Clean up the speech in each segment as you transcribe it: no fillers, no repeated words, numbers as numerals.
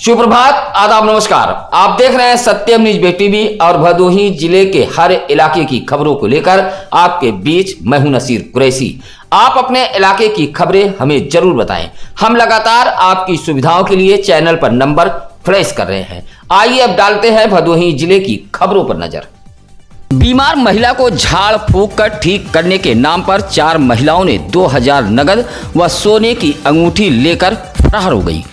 सुप्रभात, आदाब, नमस्कार। आप देख रहे हैं सत्यम न्यूज टीवी और भदोही जिले के हर इलाके की खबरों को लेकर आपके बीच मैं हूं नसीर कुरैशी। आप अपने इलाके की खबरें हमें जरूर बताएं। हम लगातार आपकी सुविधाओं के लिए चैनल पर नंबर फ्लैश कर रहे हैं। आइए अब डालते हैं भदोही जिले की खबरों पर नजर। बीमार महिला को झाड़ फूंक कर ठीक करने के नाम पर 4 महिलाओं ने 2000 नगद व सोने की अंगूठी लेकर फरार हो गई।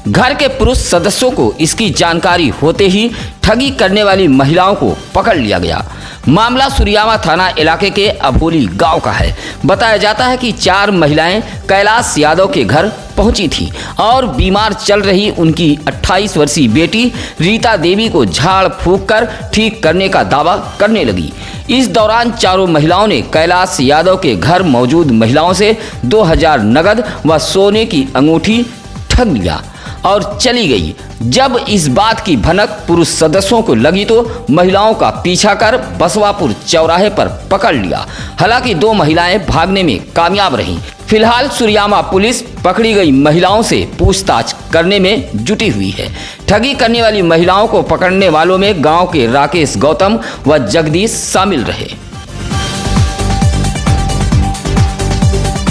घर के पुरुष सदस्यों को इसकी जानकारी होते ही ठगी करने वाली महिलाओं को पकड़ लिया गया। मामला सुरियामा थाना इलाके के अभोली गांव का है। बताया जाता है कि 4 महिलाएं कैलाश यादव के घर पहुंची थी और बीमार चल रही उनकी 28 वर्षीय बेटी रीता देवी को झाड़ फूंक कर ठीक करने का दावा करने लगी। इस दौरान चारों महिलाओं ने कैलाश यादव के घर मौजूद महिलाओं से 2000 नगद व सोने की अंगूठी ठग लिया और चली गई। जब इस बात की भनक पुरुष सदस्यों को लगी तो महिलाओं का पीछा कर बसवापुर चौराहे पर पकड़ लिया। हालांकि 2 महिलाएं भागने में कामयाब रहीं। फिलहाल सुरियामा पुलिस पकड़ी गई महिलाओं से पूछताछ करने में जुटी हुई है। ठगी करने वाली महिलाओं को पकड़ने वालों में गांव के राकेश गौतम व जगदीश शामिल रहे।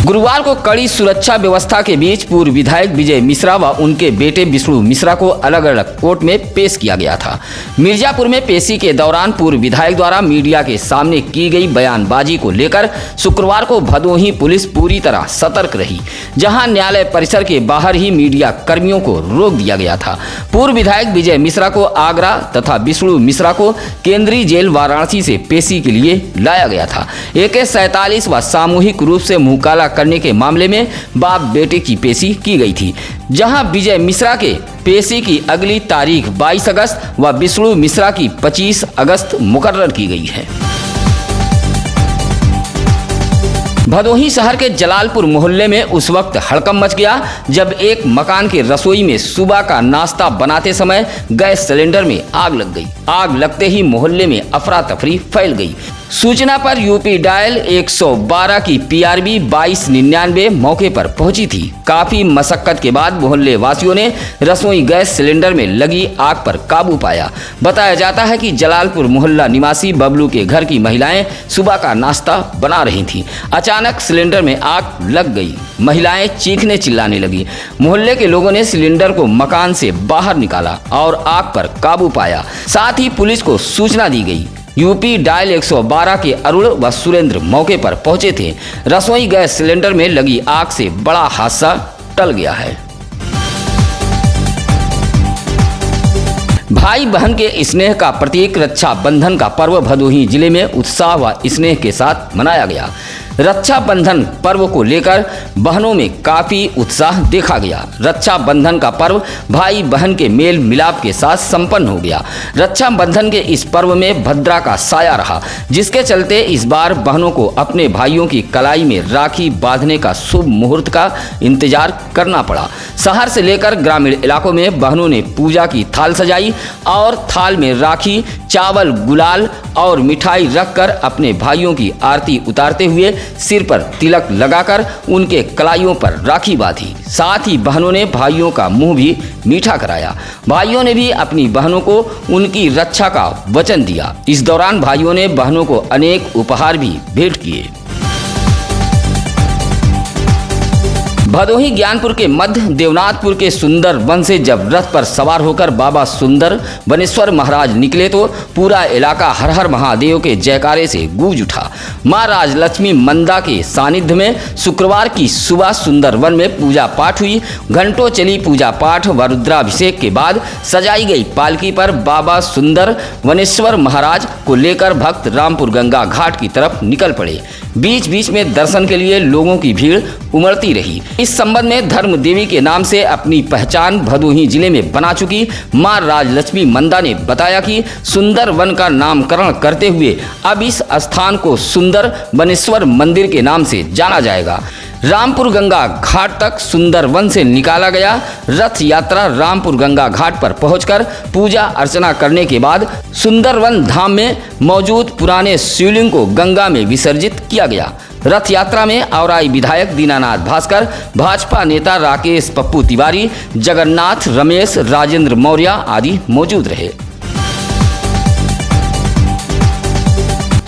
गुरुवार को कड़ी सुरक्षा व्यवस्था के बीच पूर्व विधायक विजय मिश्रा व उनके बेटे विष्णु मिश्रा को अलग अलग कोर्ट में पेश किया गया था। मिर्जापुर में पेशी के दौरान पूर्व विधायक द्वारा मीडिया के सामने की गई बयानबाजी को लेकर शुक्रवार को भदोही पुलिस पूरी तरह सतर्क रही, जहां न्यायालय परिसर के बाहर ही मीडिया कर्मियों को रोक दिया गया था। पूर्व विधायक विजय मिश्रा को आगरा तथा विष्णु मिश्रा को केंद्रीय जेल वाराणसी से पेशी के लिए लाया गया था। AK-47 व सामूहिक रूप से मुंह काला करने के मामले में बाप बेटे की पेशी की गई थी, जहां विजय मिश्रा के पेशी की अगली तारीख 22 अगस्त व विष्णु मिश्रा की 25 अगस्त मुकर्रर की गई है। भदोही शहर के जलालपुर मोहल्ले में उस वक्त हड़कंप मच गया जब एक मकान के रसोई में सुबह का नाश्ता बनाते समय गैस सिलेंडर में आग लग गई। आग लगते ही मोहल्ले में अफरा तफरी फैल गई। सूचना पर यूपी डायल 112 की PRB 2299 मौके पर पहुंची थी। काफी मशक्कत के बाद मोहल्ले वासियों ने रसोई गैस सिलेंडर में लगी आग पर काबू पाया। बताया जाता है कि जलालपुर मोहल्ला निवासी बबलू के घर की महिलाएं सुबह का नाश्ता बना रही थीं। अचानक सिलेंडर में आग लग गई। महिलाएं चीखने चिल्लाने लगी। मोहल्ले के लोगों ने सिलेंडर को मकान से बाहर निकाला और आग पर काबू पाया। साथ ही पुलिस को सूचना दी गई। यूपी डायल 112 के अरुण व सुरेंद्र मौके पर पहुंचे थे। रसोई गैस सिलेंडर में लगी आग से बड़ा हादसा टल गया है। भाई बहन के स्नेह का प्रतीक रक्षाबंधन का पर्व भदोही जिले में उत्साह व स्नेह के साथ मनाया गया। रक्षाबंधन पर्व को लेकर बहनों में काफी उत्साह देखा गया। रक्षाबंधन का पर्व भाई बहन के मेल मिलाप के साथ संपन्न हो गया। रक्षाबंधन के इस पर्व में भद्रा का साया रहा, जिसके चलते इस बार बहनों को अपने भाइयों की कलाई में राखी बांधने का शुभ मुहूर्त का इंतजार करना पड़ा। शहर से लेकर ग्रामीण इलाकों में बहनों ने पूजा की थाल सजाई और थाल में राखी, चावल, गुलाल और मिठाई रखकर अपने भाइयों की आरती उतारते हुए सिर पर तिलक लगाकर उनके कलाइयों पर राखी बांधी। साथ ही बहनों ने भाइयों का मुंह भी मीठा कराया। भाइयों ने भी अपनी बहनों को उनकी रक्षा का वचन दिया। इस दौरान भाइयों ने बहनों को अनेक उपहार भी भेंट किए। भदोही ज्ञानपुर के मध्य देवनाथपुर के सुंदर वन से जब रथ पर सवार होकर बाबा सुंदर वनेश्वर महाराज निकले तो पूरा इलाका हर हर महादेव के जयकारे से गूंज उठा। मां राजलक्ष्मी मंदा के सानिध्य में शुक्रवार की सुबह सुंदर वन में पूजा पाठ हुई। घंटों चली पूजा पाठ व रुद्राभिषेक के बाद सजाई गई पालकी पर बाबा सुंदर वनेश्वर महाराज को लेकर भक्त रामपुर गंगा घाट की तरफ निकल पड़े। बीच बीच में दर्शन के लिए लोगों की भीड़ उमड़ती रही। इस संबंध में धर्म देवी के नाम से अपनी पहचान भदोही जिले में बना चुकी मां राजलक्ष्मी मंदा ने बताया कि सुंदर वन का नामकरण करते हुए अब इस स्थान को सुंदर वनेश्वर मंदिर के नाम से जाना जाएगा। रामपुर गंगा घाट तक सुंदर वन से निकाला गया रथ यात्रा रामपुर गंगा घाट पर पहुंचकर पूजा अर्चना करने के बाद सुंदरवन धाम में मौजूद पुराने शिवलिंग को गंगा में विसर्जित किया गया। रथ यात्रा में औराई विधायक दीनानाथ भास्कर, भाजपा नेता राकेश पप्पू तिवारी, जगन्नाथ, रमेश, राजेंद्र मौर्य आदि मौजूद रहे।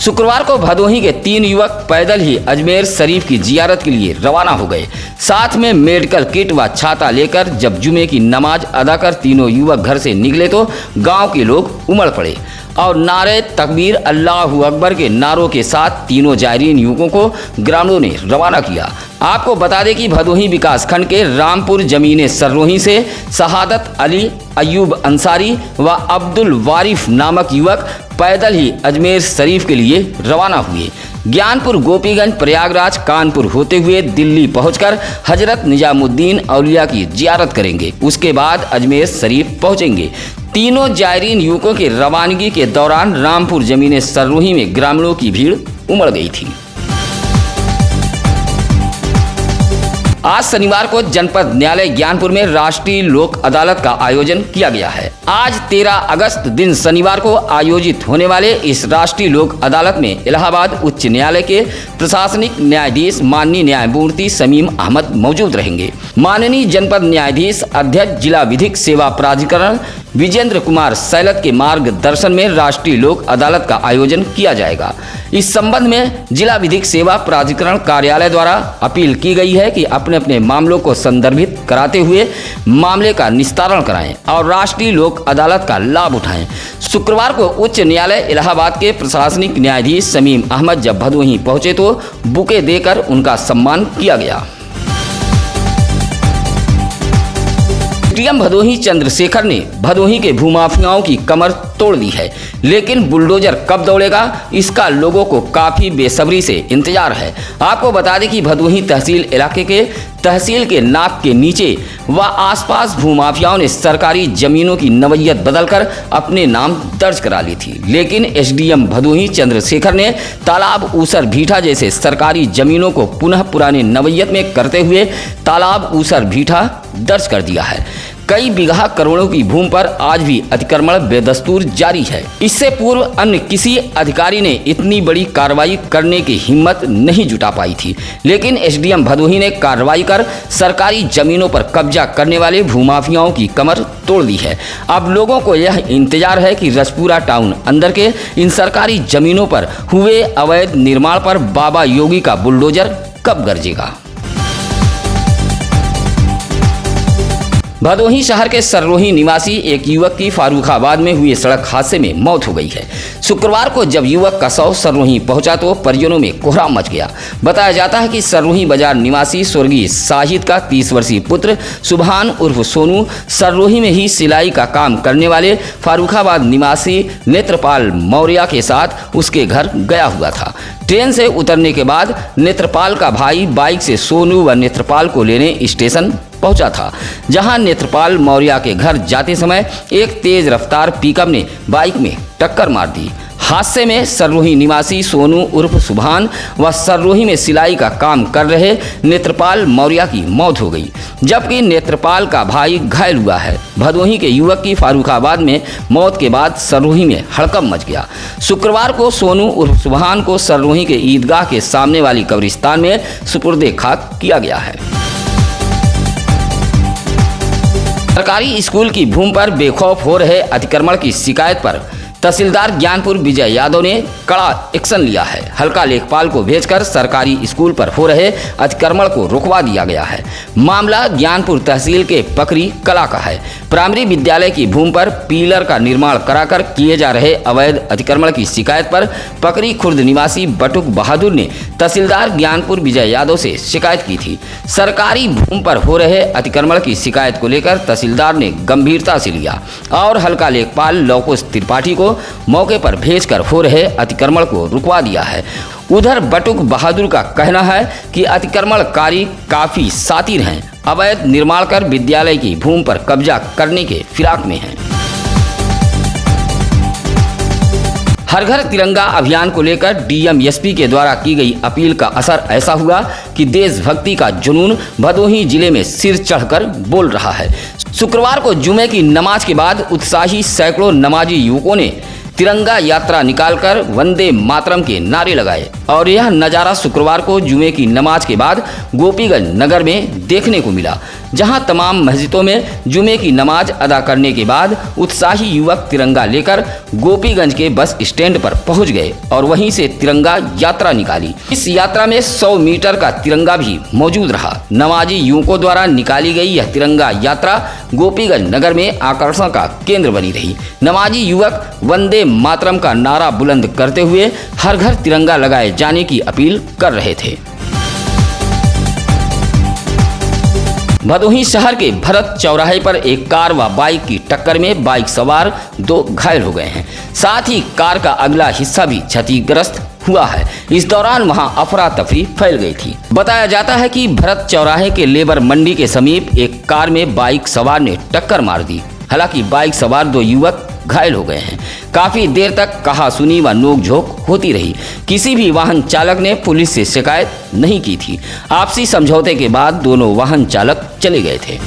शुक्रवार को भदोही के 3 युवक पैदल ही अजमेर शरीफ की जियारत के लिए रवाना हो गए। साथ में मेडिकल किट व छाता लेकर जब जुमे की नमाज अदा कर तीनों युवक घर से निकले तो गांव के लोग उमड़ पड़े और नारे तकबीर अल्लाहू अकबर के नारों के साथ तीनों जायरीन युवकों को ग्रामीणों ने रवाना किया। आपको बता दें कि भदोही विकास खंड के रामपुर जमीने सर्रोही से शहादत अली, अयूब अंसारी व अब्दुल वारिफ नामक युवक पैदल ही अजमेर शरीफ के लिए रवाना हुए। ज्ञानपुर, गोपीगंज, प्रयागराज, कानपुर होते हुए दिल्ली पहुंचकर हजरत निजामुद्दीन औलिया की जियारत करेंगे। उसके बाद अजमेर शरीफ पहुंचेंगे। तीनों जायरीन युवकों के रवानगी के दौरान रामपुर जमीने सर्रोही में ग्रामीणों की भीड़ उमड़ गई थी। आज शनिवार को जनपद न्यायालय ज्ञानपुर में राष्ट्रीय लोक अदालत का आयोजन किया गया है। आज 13 अगस्त दिन शनिवार को आयोजित होने वाले इस राष्ट्रीय लोक अदालत में इलाहाबाद उच्च न्यायालय के प्रशासनिक न्यायाधीश माननीय न्यायमूर्ति शमीम अहमद मौजूद रहेंगे। माननीय जनपद न्यायाधीश अध्यक्ष जिला विधिक सेवा प्राधिकरण विजेंद्र कुमार सैलत के मार्गदर्शन में राष्ट्रीय लोक अदालत का आयोजन किया जाएगा। इस संबंध में जिला विधिक सेवा प्राधिकरण कार्यालय द्वारा अपील की गई है कि अपने अपने मामलों को संदर्भित कराते हुए मामले का निस्तारण कराएं और राष्ट्रीय लोक अदालत का लाभ उठाएं। शुक्रवार को उच्च न्यायालय इलाहाबाद के प्रशासनिक न्यायाधीश शमीम अहमद जब भदोही पहुंचे तो बुके देकर उनका सम्मान किया गया। डीएम भदोही चंद्रशेखर ने भदोही के भूमाफियाओं की कमर तोड़ दी है, लेकिन बुलडोजर कब दौड़ेगा इसका लोगों को काफी बेसब्री से इंतजार है। आपको बता दें कि भदोही तहसील इलाके के तहसील के नाक के नीचे व आसपास भूमाफियाओं ने सरकारी जमीनों की नवैयत बदलकर अपने नाम दर्ज करा ली थी, लेकिन एसडीएम भदोही चंद्रशेखर ने तालाब ऊसर भीठा जैसे सरकारी जमीनों को पुनः पुराने नवैयत में करते हुए तालाब ऊसर भीठा दर्ज कर दिया है। कई बीघा करोड़ों की भूमि पर आज भी अतिक्रमण बेदस्तूर जारी है। इससे पूर्व अन्य किसी अधिकारी ने इतनी बड़ी कार्रवाई करने की हिम्मत नहीं जुटा पाई थी, लेकिन एसडीएम भदोही ने कार्रवाई कर सरकारी जमीनों पर कब्जा करने वाले भूमाफियाओं की कमर तोड़ दी है। अब लोगों को यह इंतजार है कि रजपुरा टाउन अंदर के इन सरकारी जमीनों पर हुए अवैध निर्माण पर बाबा योगी का बुलडोजर कब गरजेगा। भदोही शहर के सर्रोही निवासी एक युवक की फारुखाबाद में हुए सड़क हादसे में मौत हो गई है। शुक्रवार को जब युवक का शव सर्रोही पहुंचा तो परिजनों में कोहराम मच गया। बताया जाता है कि सर्रोही बाजार निवासी स्वर्गीय शाहिद का 30 वर्षीय पुत्र सुभान उर्फ सोनू सर्रोही में ही सिलाई का काम करने वाले फारुखाबाद निवासी नेत्रपाल मौर्य के साथ उसके घर गया हुआ था। ट्रेन से उतरने के बाद नेत्रपाल का भाई बाइक से सोनू व नेत्रपाल को लेने स्टेशन पहुंचा था, जहां नेत्रपाल मौर्य के घर जाते समय एक तेज रफ्तार पिकअप ने बाइक में टक्कर मार दी। हादसे में सर्रोही निवासी सोनू उर्फ सुभान व सर्रोही में सिलाई का काम कर रहे नेत्रपाल मौर्य की मौत हो गई, जबकि नेत्रपाल का भाई घायल हुआ है। भदोही के युवक की फारुखाबाद में मौत के बाद सर्रोही में हड़कंप मच गया। शुक्रवार को सोनू उर्फ सुभान को सर्रोही के ईदगाह के सामने वाली कब्रिस्तान में सुपुर्दे खाक किया गया है। सरकारी स्कूल की भूमि पर बेखौफ हो रहे अतिक्रमण की शिकायत पर तहसीलदार ज्ञानपुर विजय यादव ने कड़ा एक्शन लिया है। हल्का लेखपाल को भेजकर सरकारी स्कूल पर हो रहे अतिक्रमण को रुकवा दिया गया है। मामला ज्ञानपुर तहसील के पकरी कला का है। प्राइमरी विद्यालय की भूमि पर पिलर का निर्माण कराकर किए जा रहे अवैध अतिक्रमण की शिकायत पर पकरी खुर्द निवासी बटुक बहादुर ने तहसीलदार ज्ञानपुर विजय यादव से शिकायत की थी। सरकारी भूमि पर हो रहे अतिक्रमण की शिकायत को लेकर तहसीलदार ने गंभीरता से लिया और हल्का लेखपाल लौकुश त्रिपाठी को मौके पर भेजकर हो रहे अतिक्रमण को रुकवा दिया है। उधर बटुक बहादुर का कहना है कि अतिक्रमणकारी काफी शातिर हैं, अवैध निर्माण कर विद्यालय की भूमि पर कब्जा करने के फिराक में हैं। हर घर तिरंगा अभियान को लेकर डीएमएसपी के द्वारा की गई अपील का असर ऐसा हुआ कि देशभक्ति का जुनून भदोही जिले में सिर चढ़कर बोल रहा है। शुक्रवार को जुमे की नमाज के बाद उत्साही सैकड़ों नमाजी युवकों ने तिरंगा यात्रा निकालकर वंदे मातरम के नारे लगाए। और यह नज़ारा शुक्रवार को जुमे की नमाज के बाद गोपीगंज नगर में देखने को मिला, जहां तमाम मस्जिदों में जुमे की नमाज अदा करने के बाद उत्साही युवक तिरंगा लेकर गोपीगंज के बस स्टैंड पर पहुंच गए और वहीं से तिरंगा यात्रा निकाली। इस यात्रा में 100 मीटर का तिरंगा भी मौजूद रहा। नमाजी युवकों द्वारा निकाली गई यह तिरंगा यात्रा गोपीगंज नगर में आकर्षण का केंद्र बनी रही। नमाजी युवक वंदे मातरम का नारा बुलंद करते हुए हर घर तिरंगा लगाए जाने की अपील कर रहे थे। भदोही शहर के भरत चौराहे पर एक कार व बाइक की टक्कर में बाइक सवार 2 घायल हो गए हैं। साथ ही कार का अगला हिस्सा भी क्षतिग्रस्त हुआ है। इस दौरान वहां अफरा तफरी फैल गई थी। बताया जाता है कि भरत चौराहे के लेबर मंडी के समीप एक कार में बाइक सवार ने टक्कर मार दी। हालांकि बाइक सवार 2 युवक घायल हो गए हैं। काफी देर तक कहासुनी व नोकझोंक होती रही। किसी भी वाहन चालक ने पुलिस से शिकायत नहीं की थी। आपसी समझौते के बाद दोनों वाहन चालक चले गए थे।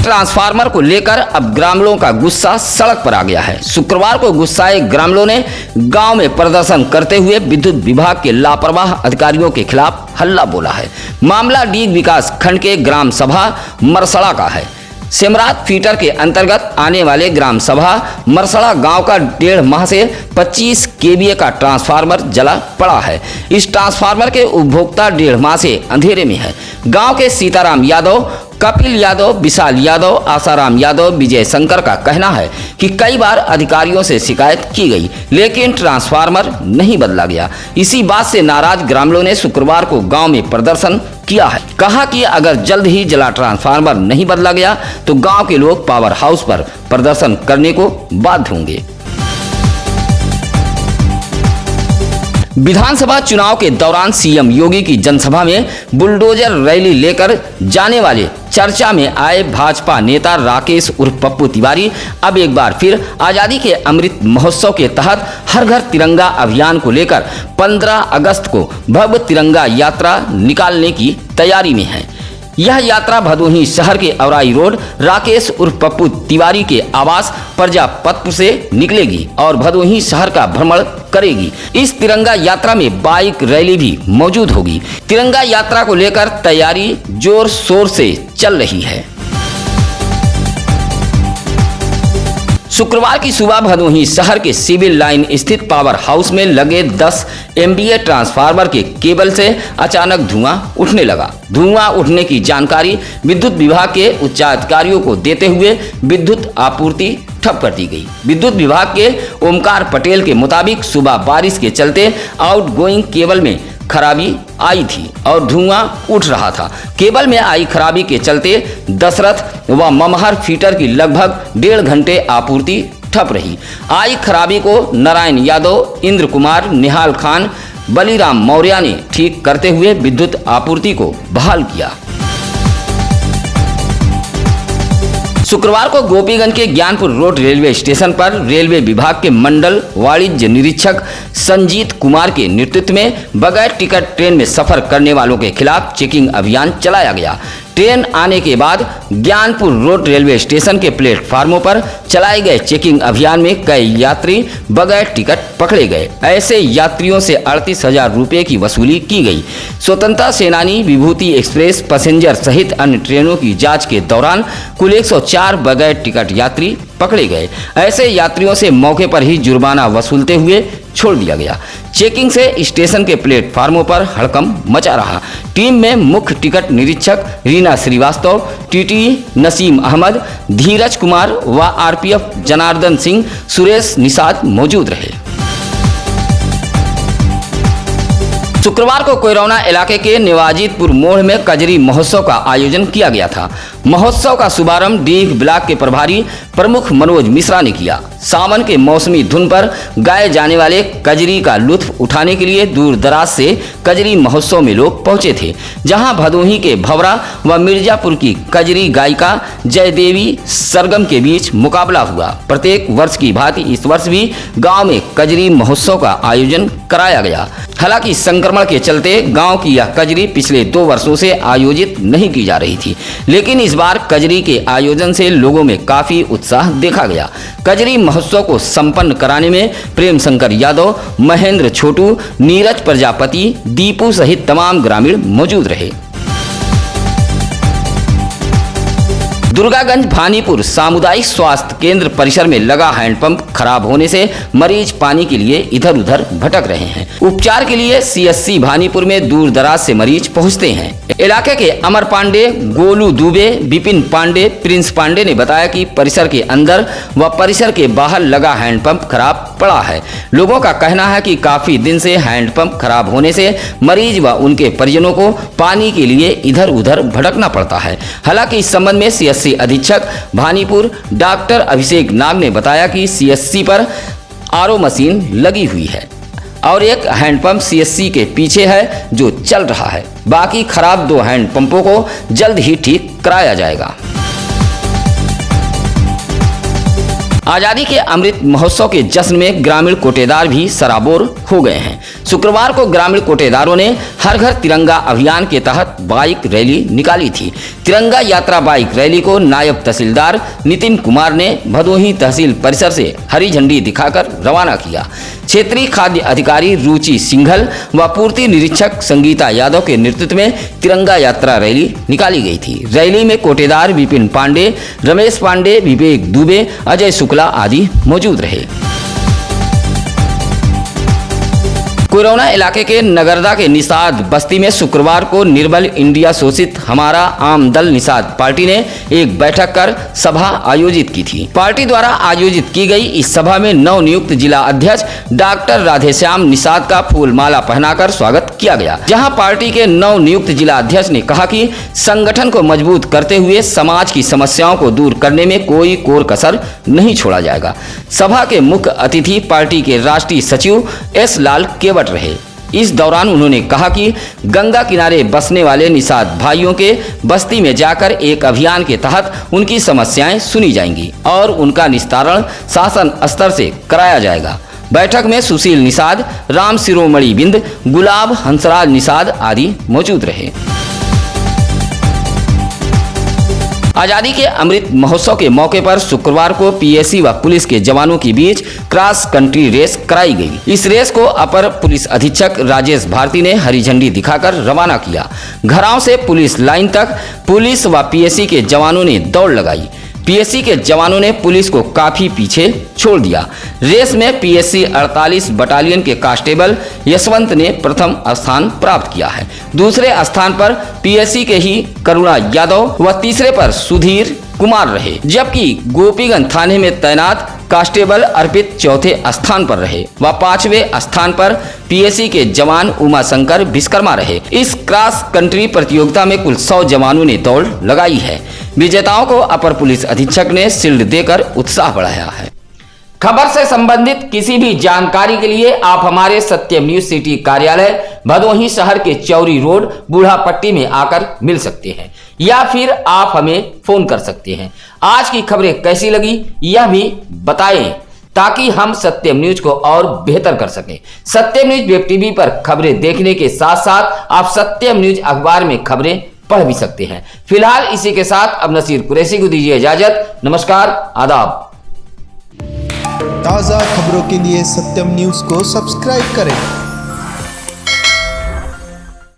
ट्रांसफार्मर को लेकर अब ग्रामीणों का गुस्सा सड़क पर आ गया है। शुक्रवार को गुस्साए ग्रामीणों ने गांव में प्रदर्शन करते हुए विद्युत विभाग के लापरवाह अधिकारियों के खिलाफ हल्ला बोला है। मामला डीग विकास खंड के ग्राम सभा मरसड़ा का है। सेमरात फीटर के अंतर्गत आने वाले ग्राम सभा मरसड़ा गांव का 1.5 माह से 25 केवीए का ट्रांसफार्मर जला पड़ा है। इस ट्रांसफार्मर के उपभोक्ता 1.5 माह से अंधेरे में है। गांव के सीताराम यादव, कपिल यादव, विशाल यादव, आसाराम यादव, विजय शंकर का कहना है कि कई बार अधिकारियों से शिकायत की गई, लेकिन ट्रांसफार्मर नहीं बदला गया। इसी बात से नाराज ग्रामीणों ने शुक्रवार को गांव में प्रदर्शन किया है। कहा कि अगर जल्द ही जला ट्रांसफार्मर नहीं बदला गया तो गांव के लोग पावर हाउस पर प्रदर्शन करने को बाध्य होंगे। विधानसभा चुनाव के दौरान सीएम योगी की जनसभा में बुलडोजर रैली लेकर जाने वाले चर्चा में आए भाजपा नेता राकेश उर्फ पप्पू तिवारी अब एक बार फिर आजादी के अमृत महोत्सव के तहत हर घर तिरंगा अभियान को लेकर 15 अगस्त को भव्य तिरंगा यात्रा निकालने की तैयारी में है। यह यात्रा भदोही शहर के औराई रोड राकेश उर्फ पप्पू तिवारी के आवास प्रजापत से निकलेगी और भदोही शहर का भ्रमण करेगी। इस तिरंगा यात्रा में बाइक रैली भी मौजूद होगी। तिरंगा यात्रा को लेकर तैयारी जोर शोर से चल रही है। शुक्रवार की सुबह भदोही शहर के सिविल लाइन स्थित पावर हाउस में लगे 10 MVA ट्रांसफार्मर के केबल से अचानक धुआं उठने लगा। धुआं उठने की जानकारी विद्युत विभाग के उच्चाधिकारियों को देते हुए विद्युत आपूर्ति ठप कर दी गई। विद्युत विभाग के ओमकार पटेल के मुताबिक सुबह बारिश के चलते आउटगोइंग केबल में खराबी आई थी और धुआं उठ रहा था। केबल में आई खराबी के चलते दशरथ व ममहर फीटर की लगभग 1.5 घंटे आपूर्ति ठप रही। आई खराबी को नारायण यादव, इंद्र कुमार, निहाल खान, बलीराम मौर्य ने ठीक करते हुए विद्युत आपूर्ति को बहाल किया। शुक्रवार को गोपीगंज के ज्ञानपुर रोड रेलवे स्टेशन पर रेलवे विभाग के मंडल वाणिज्य निरीक्षक संजीत कुमार के नेतृत्व में बगैर टिकट ट्रेन में सफर करने वालों के खिलाफ चेकिंग अभियान चलाया गया। ट्रेन आने के बाद ज्ञानपुर रोड रेलवे स्टेशन के प्लेटफार्मों पर चलाए गए चेकिंग अभियान में कई यात्री बगैर टिकट पकड़े गए। ऐसे यात्रियों से 38,000 रुपये की वसूली की गई। स्वतंत्रता सेनानी, विभूति एक्सप्रेस पैसेंजर सहित अन्य ट्रेनों की जांच के दौरान कुल 104 बगैर टिकट यात्री पकड़े गए। ऐसे यात्रियों से मौके पर ही जुर्माना वसूलते हुए छोड़ दिया गया। चेकिंग से स्टेशन के प्लेटफार्मों पर हड़कंप मचा रहा। टीम में मुख्य टिकट निरीक्षक रीना श्रीवास्तव, टीटी नसीम अहमद, धीरज कुमार व RPF जनार्दन सिंह, सुरेश निषाद मौजूद रहे। शुक्रवार को कोयरौना इलाके के निवाजितपुर मोड़ में कजरी महोत्सव का आयोजन किया गया था। महोत्सव का शुभारंभ डीग ब्लॉक के प्रभारी प्रमुख मनोज मिश्रा ने किया। सावन के मौसमी धुन पर गाए जाने वाले कजरी का लुत्फ उठाने के लिए दूर दराज से कजरी महोत्सव में लोग पहुंचे थे, जहां भदोही के भवरा व मिर्जापुर की कजरी गायिका जयदेवी सरगम के बीच मुकाबला हुआ। प्रत्येक वर्ष की भांति इस वर्ष भी गांव में कजरी महोत्सव का आयोजन कराया गया। हालांकि संक्रमण के चलते गांव की यह कजरी पिछले 2 वर्षों से आयोजित नहीं की जा रही थी, लेकिन इस बार कजरी के आयोजन से लोगों में काफी उत्साह देखा गया। कजरी महोत्सव को संपन्न कराने में प्रेम शंकर यादव, महेंद्र छोटू, नीरज प्रजापति, दीपू सहित तमाम ग्रामीण मौजूद रहे। दुर्गागंज भानीपुर सामुदायिक स्वास्थ्य केंद्र परिसर में लगा हैंडपंप खराब होने से मरीज पानी के लिए इधर उधर भटक रहे हैं। उपचार के लिए सीएससी भानीपुर में दूर दराज से मरीज पहुंचते हैं। इलाके के अमर पांडे, गोलू दुबे, विपिन पांडे, प्रिंस पांडे ने बताया कि परिसर के अंदर व परिसर के बाहर लगा हैंडपंप खराब पड़ा है। लोगों का कहना है कि काफी दिन से हैंडपंप खराब होने से मरीज व उनके परिजनों को पानी के लिए इधर उधर भटकना पड़ता है। हालांकि इस संबंध में सीएससी अधीक्षक भानीपुर डॉक्टर अभिषेक नाग ने बताया कि सीएससी पर आरओ मशीन लगी हुई है और एक हैंडपंप सीएससी के पीछे है जो चल रहा है। बाकी खराब 2 हैंडपंपों को जल्द ही ठीक कराया जाएगा। आजादी के अमृत महोत्सव के जश्न में ग्रामीण कोटेदार भी सराबोर हो गए हैं। शुक्रवार को ग्रामीण कोटेदारों ने हर घर तिरंगा अभियान के तहत बाइक रैली निकाली थी। तिरंगा यात्रा बाइक रैली को नायब तहसीलदार नितिन कुमार ने भदोही तहसील परिसर से हरी झंडी दिखाकर रवाना किया। क्षेत्रीय खाद्य अधिकारी रुचि सिंघल व पूर्ति निरीक्षक संगीता यादव के नेतृत्व में तिरंगा यात्रा रैली निकाली गई थी। रैली में कोटेदार विपिन पांडे, रमेश पांडे, विवेक दुबे, अजय शुक्ला आदि मौजूद रहे। कोरोना इलाके के नगरदा के निषाद बस्ती में शुक्रवार को निर्बल इंडिया शोषित हमारा आम दल निषाद पार्टी ने एक बैठक कर सभा आयोजित की थी। पार्टी द्वारा आयोजित की गई इस सभा में नवनियुक्त जिला अध्यक्ष डॉक्टर राधेश्याम निषाद का फूल माला पहनाकर स्वागत किया गया, जहां पार्टी के नवनियुक्त जिला अध्यक्ष ने कहा कि संगठन को मजबूत करते हुए समाज की समस्याओं को दूर करने में कोई कोर कसर नहीं छोड़ा जाएगा। सभा के मुख्य अतिथि पार्टी के राष्ट्रीय सचिव एस लाल केवट रहे। इस दौरान उन्होंने कहा कि गंगा किनारे बसने वाले निषाद भाइयों के बस्ती में जाकर एक अभियान के तहत उनकी समस्याएं सुनी जाएंगी और उनका निस्तारण शासन स्तर से कराया जाएगा। बैठक में सुशील निषाद, राम शिरोमणि बिंद, गुलाब हंसराज निषाद आदि मौजूद रहे। आजादी के अमृत महोत्सव के मौके पर शुक्रवार को पीएसी व पुलिस के जवानों के बीच क्रॉस कंट्री रेस कराई गई। इस रेस को अपर पुलिस अधीक्षक राजेश भारती ने हरी झंडी दिखाकर रवाना किया। घराव से पुलिस लाइन तक पुलिस व पीएसी के जवानों ने दौड़ लगाई। पीएसी के जवानों ने पुलिस को काफी पीछे छोड़ दिया। रेस में पीएसी 48 बटालियन के कांस्टेबल यशवंत ने प्रथम स्थान प्राप्त किया है। दूसरे स्थान पर पीएसी के ही करुणा यादव व तीसरे पर सुधीर कुमार रहे, जबकि गोपीगंज थाने में तैनात कांस्टेबल अर्पित चौथे स्थान पर रहे व 5वें स्थान पर पीएसी के जवान उमाशंकर विश्वकर्मा रहे। इस क्रॉस कंट्री प्रतियोगिता में कुल 100 जवानों ने दौड़ लगाई है। विजेताओं को अपर पुलिस अधीक्षक ने शील्ड देकर उत्साह बढ़ाया है। खबर से संबंधित किसी भी जानकारी के लिए आप हमारे सत्यम न्यूज सिटी कार्यालय भदोही शहर के चौरी रोड बूढ़ापट्टी में आकर मिल सकते हैं या फिर आप हमें फोन कर सकते हैं। आज की खबरें कैसी लगी यह भी बताएं ताकि हम सत्यम न्यूज को और बेहतर कर सकें। सत्यम न्यूज वेब टीवी पर खबरें देखने के साथ साथ आप सत्यम न्यूज अखबार में खबरें पढ़ भी सकते हैं। फिलहाल इसी के साथ अब नसीर कुरैशी को दीजिए इजाजत। नमस्कार, आदाब। ताज़ा खबरों के लिए सत्यम न्यूज़ को सब्सक्राइब करें।